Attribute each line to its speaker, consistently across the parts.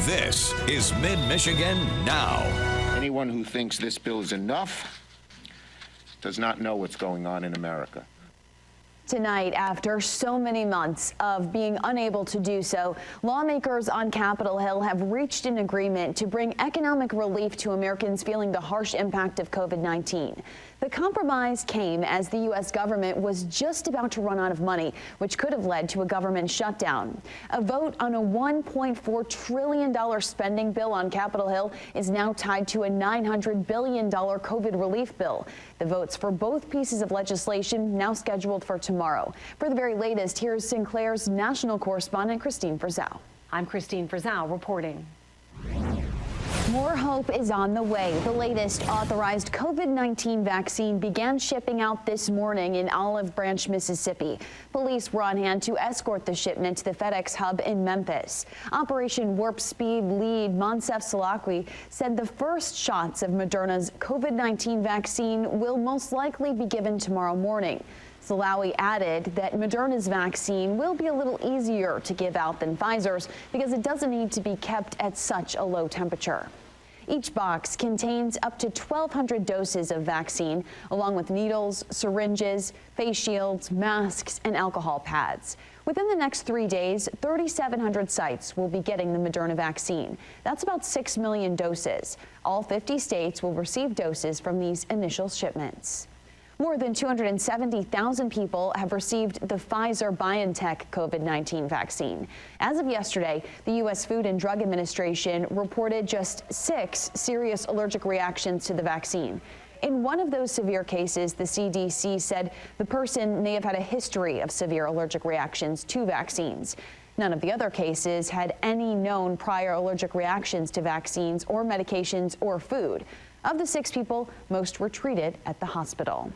Speaker 1: This is Mid-Michigan Now.
Speaker 2: Anyone who thinks this bill is enough does not know what's going on in America.
Speaker 3: Tonight, after so many months of being unable to do so, lawmakers on Capitol Hill have reached an agreement to bring economic relief to Americans feeling the harsh impact of COVID-19. The compromise came as the U.S. government was just about to run out of money, which could have led to a government shutdown. A vote on a $1.4 trillion spending bill on Capitol Hill is now tied to a $900 billion COVID relief bill. The votes for both pieces of legislation now scheduled for tomorrow. For the very latest, here's Sinclair's national correspondent, Kristen Lowe.
Speaker 4: I'm Kristen Lowe reporting.
Speaker 3: More hope is on the way. The latest authorized COVID-19 vaccine began shipping out this morning in Olive Branch, Mississippi. Police were on hand to escort the shipment to the FedEx hub in Memphis. Operation Warp Speed lead Monsef Salakwi said the first shots of Moderna's COVID-19 vaccine will most likely be given tomorrow morning. Salawi added that Moderna's vaccine will be a little easier to give out than Pfizer's because it doesn't need to be kept at such a low temperature. Each box contains up to 1,200 doses of vaccine, along with needles, syringes, face shields, masks, and alcohol pads. Within the next 3 days, 3,700 sites will be getting the Moderna vaccine. That's about 6 million doses. All 50 states will receive doses from these initial shipments. More than 270,000 people have received the Pfizer-BioNTech COVID-19 vaccine. As of yesterday, the U.S. Food and Drug Administration reported just 6 serious allergic reactions to the vaccine. In one of those severe cases, the CDC said the person may have had a history of severe allergic reactions to vaccines. None of the other cases had any known prior allergic reactions to vaccines or medications or food. Of the 6 people, most were treated at the hospital.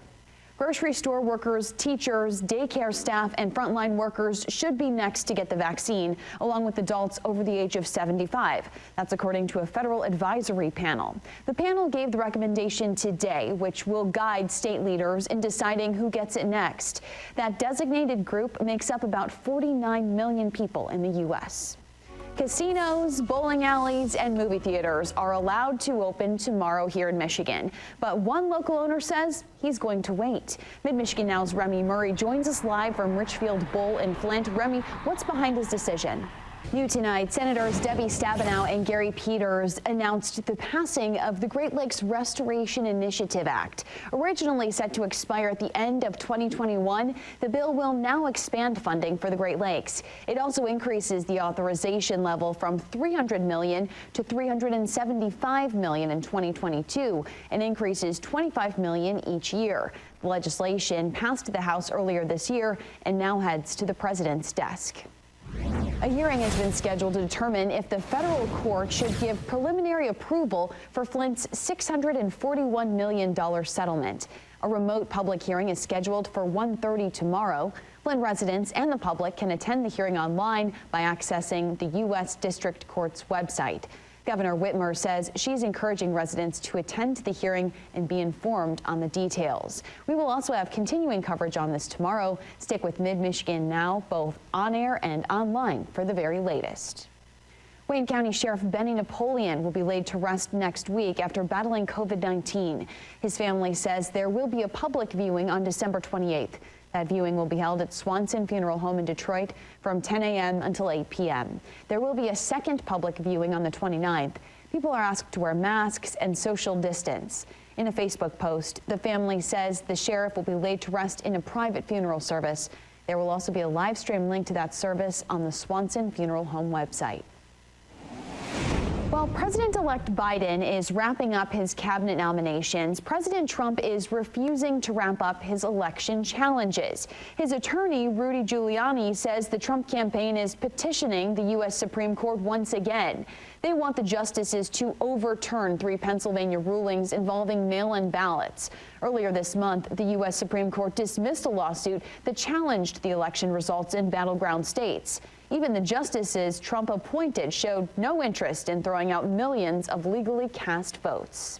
Speaker 3: Grocery store workers, teachers, daycare staff, and frontline workers should be next to get the vaccine, along with adults over the age of 75. That's according to a federal advisory panel. The panel gave the recommendation today, which will guide state leaders in deciding who gets it next. That designated group makes up about 49 million people in the U.S. Casinos, bowling alleys, and movie theaters are allowed to open tomorrow here in Michigan. But one local owner says he's going to wait. Mid-Michigan Now's Remy Murray joins us live from Richfield Bowl in Flint. Remy, what's behind his decision? New tonight, Senators Debbie Stabenow and Gary Peters announced the passing of the Great Lakes Restoration Initiative Act. Originally set to expire at the end of 2021, the bill will now expand funding for the Great Lakes. It also increases the authorization level from $300 million to $375 million in 2022 and increases $25 million each year. The legislation passed the House earlier this year and now heads to the president's desk. A hearing has been scheduled to determine if the federal court should give preliminary approval for Flint's $641 million settlement. A remote public hearing is scheduled for 1:30 tomorrow. Flint residents and the public can attend the hearing online by accessing the U.S. District Court's website. Governor Whitmer says she's encouraging residents to attend the hearing and be informed on the details. We will also have continuing coverage on this tomorrow. Stick with Mid-Michigan Now, both on air and online, for the very latest. Wayne County Sheriff Benny Napoleon will be laid to rest next week after battling COVID-19. His family says there will be a public viewing on December 28th. That viewing will be held at Swanson Funeral Home in Detroit from 10 a.m. until 8 p.m. There will be a second public viewing on the 29th. People are asked to wear masks and social distance. In a Facebook post, the family says the sheriff will be laid to rest in a private funeral service. There will also be a live stream link to that service on the Swanson Funeral Home website. While President-elect Biden is wrapping up his cabinet nominations, President Trump is refusing to wrap up his election challenges. His attorney, Rudy Giuliani, says the Trump campaign is petitioning the U.S. Supreme Court once again. They want the justices to overturn 3 Pennsylvania rulings involving mail-in ballots. Earlier this month, the U.S. Supreme Court dismissed a lawsuit that challenged the election results in battleground states. Even the justices Trump appointed showed no interest in throwing out millions of legally cast votes.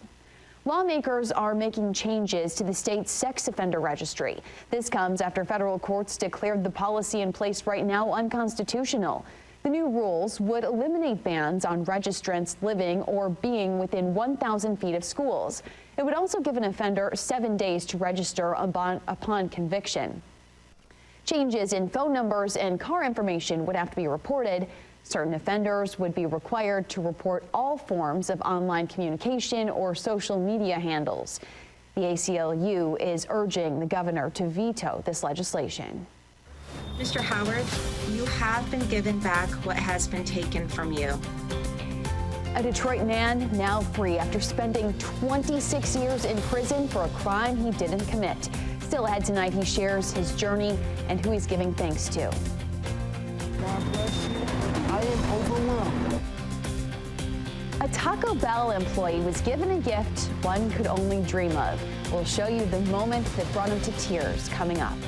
Speaker 3: Lawmakers are making changes to the state's sex offender registry. This comes after federal courts declared the policy in place right now unconstitutional. The new rules would eliminate bans on registrants living or being within 1,000 feet of schools. It would also give an offender 7 days to register upon conviction. Changes in phone numbers and car information would have to be reported. Certain offenders would be required to report all forms of online communication or social media handles. The ACLU is urging the governor to veto this legislation.
Speaker 5: Mr. Howard, you have been given back what has been taken from you.
Speaker 3: A Detroit man now free after spending 26 years in prison for a crime he didn't commit. Still ahead tonight, he shares his journey and who he's giving thanks to.
Speaker 6: God bless you. I am overwhelmed.
Speaker 3: A Taco Bell employee was given a gift one could only dream of. We'll show you the moment that brought him to tears coming up.